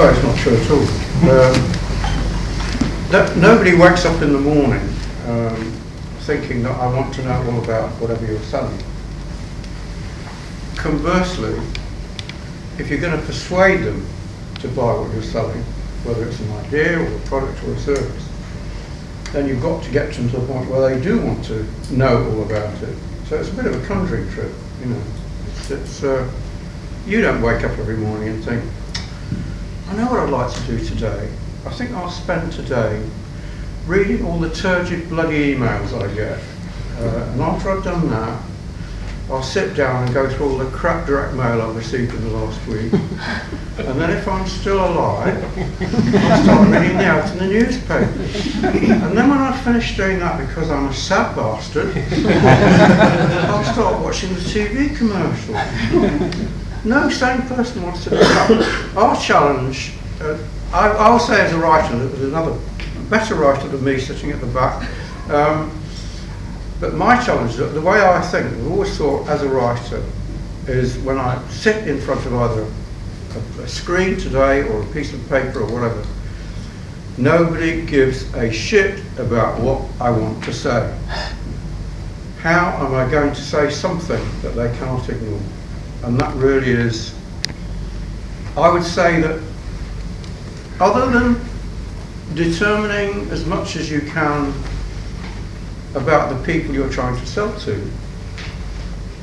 No, it's not true at all. Nobody wakes up in the morning thinking that I want to know all about whatever you're selling. Conversely, if you're going to persuade them to buy what you're selling, whether it's an idea or a product or a service, then you've got to get them to the point where they do want to know all about it. So it's a bit of a conjuring trick, you know. You don't wake up every morning and think, I know what I'd like to do today. I think I'll spend today reading all the turgid bloody emails I get. And after I've done that, I'll sit down and go through all the crap direct mail I've received in the last week. And then if I'm still alive, I'll start reading the out in the newspapers. And then when I've finished doing that, because I'm a sad bastard, I'll start watching the TV commercial. No sane person wants to do that. Our challenge, I'll say as a writer, there was another better writer than me sitting at the back. But my challenge, the way I think, I've always thought as a writer, is when I sit in front of either a screen today or a piece of paper or whatever, nobody gives a shit about what I want to say. How am I going to say something that they cannot ignore? And that really is, I would say that other than determining as much as you can about the people you're trying to sell to,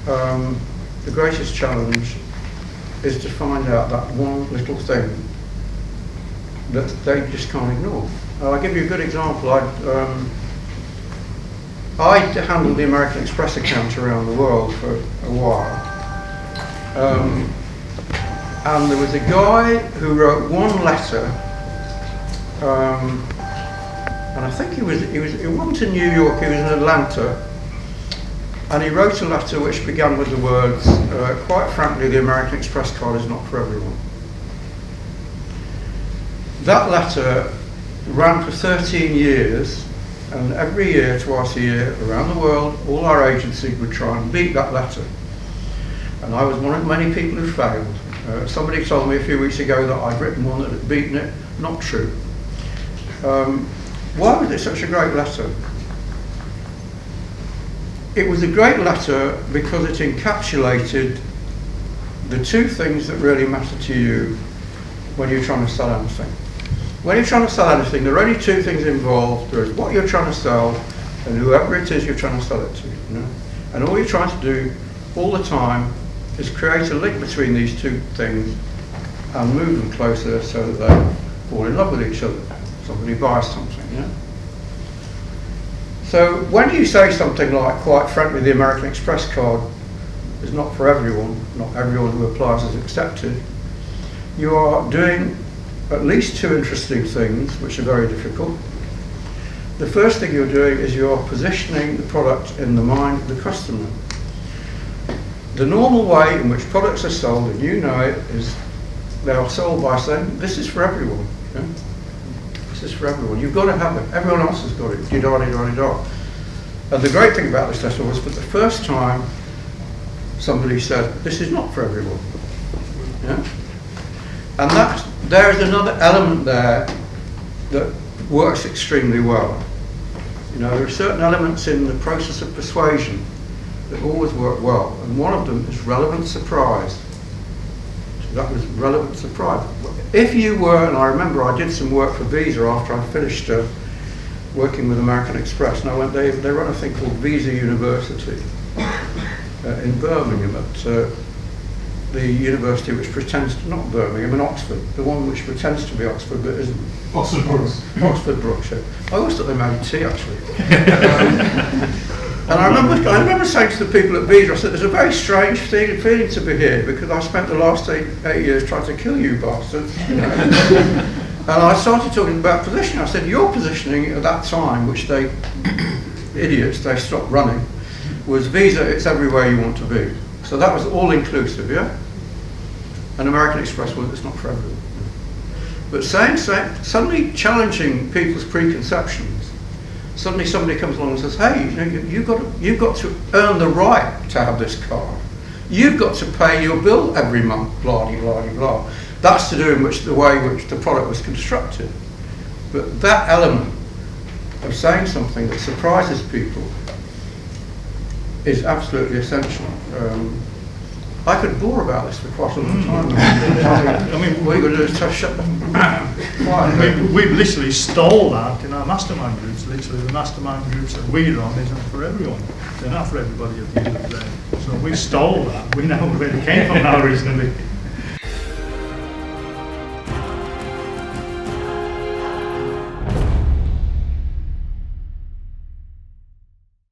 the greatest challenge is to find out that one little thing that they just can't ignore. I'll give you a good example. I handled the American Express account around the world for a while. And there was a guy who wrote one letter, and I think he wasn't in New York, he was in Atlanta, and he wrote a letter which began with the words, quite frankly, the American Express card is not for everyone. That letter ran for 13 years, and every year, twice a year, around the world, all our agencies would try and beat that letter. And I was one of many people who failed. Somebody told me a few weeks ago that I'd written one that had beaten it. Not true. Why was it such a great letter? It was a great letter because it encapsulated the two things that really matter to you when you're trying to sell anything. When you're trying to sell anything, there are only two things involved. There is what you're trying to sell and whoever it is you're trying to sell it to. You know? And all you're trying to do all the time is create a link between these two things and move them closer so that they fall in love with each other. Somebody buys something, yeah? So when you say something like, quite frankly, the American Express card is not for everyone, not everyone who applies is accepted, you are doing at least two interesting things, which are very difficult. The first thing you're doing is you're positioning the product in the mind of the customer. The normal way in which products are sold, and you know it, is they are sold by saying, this is for everyone. Yeah? This is for everyone. You've got to have it. Everyone else has got it. Di-da-di-da-di-da. And the great thing about this letter was, for the first time, somebody said, this is not for everyone. Yeah? And there is another element there that works extremely well. You know, there are certain elements in the process of persuasion that always work well, and one of them is relevant surprise. So that was relevant surprise. If you were, and I remember I did some work for Visa after I finished working with American Express, and they run a thing called Visa University in Birmingham, at the university which pretends to, not Birmingham, in Oxford, the one which pretends to be Oxford but isn't. Oxford Brooks. Oxford Brooks, yeah. I always thought they made tea, actually. And I remember saying to the people at Visa, I said, there's a very strange feeling to be here, because I spent the last eight years trying to kill you bastards. You know? And I started talking about positioning. I said, your positioning at that time, which they, idiots, they stopped running, was Visa, it's everywhere you want to be. So that was all inclusive, yeah? And American Express, well, it's not for everyone. But suddenly challenging people's preconceptions. Suddenly somebody comes along and says, hey, you know, you've got to earn the right to have this card. You've got to pay your bill every month, blah, blah, blah, blah. That's to do with the way in which the product was constructed. But that element of saying something that surprises people is absolutely essential. I could bore about this for quite a long time. I mean, what you're going to do is to shut quiet. We've literally stole that in our mastermind groups. Literally, the mastermind groups that we run isn't for everyone. They're not for everybody at the end of the day. So we stole that. We know where it came from now originally.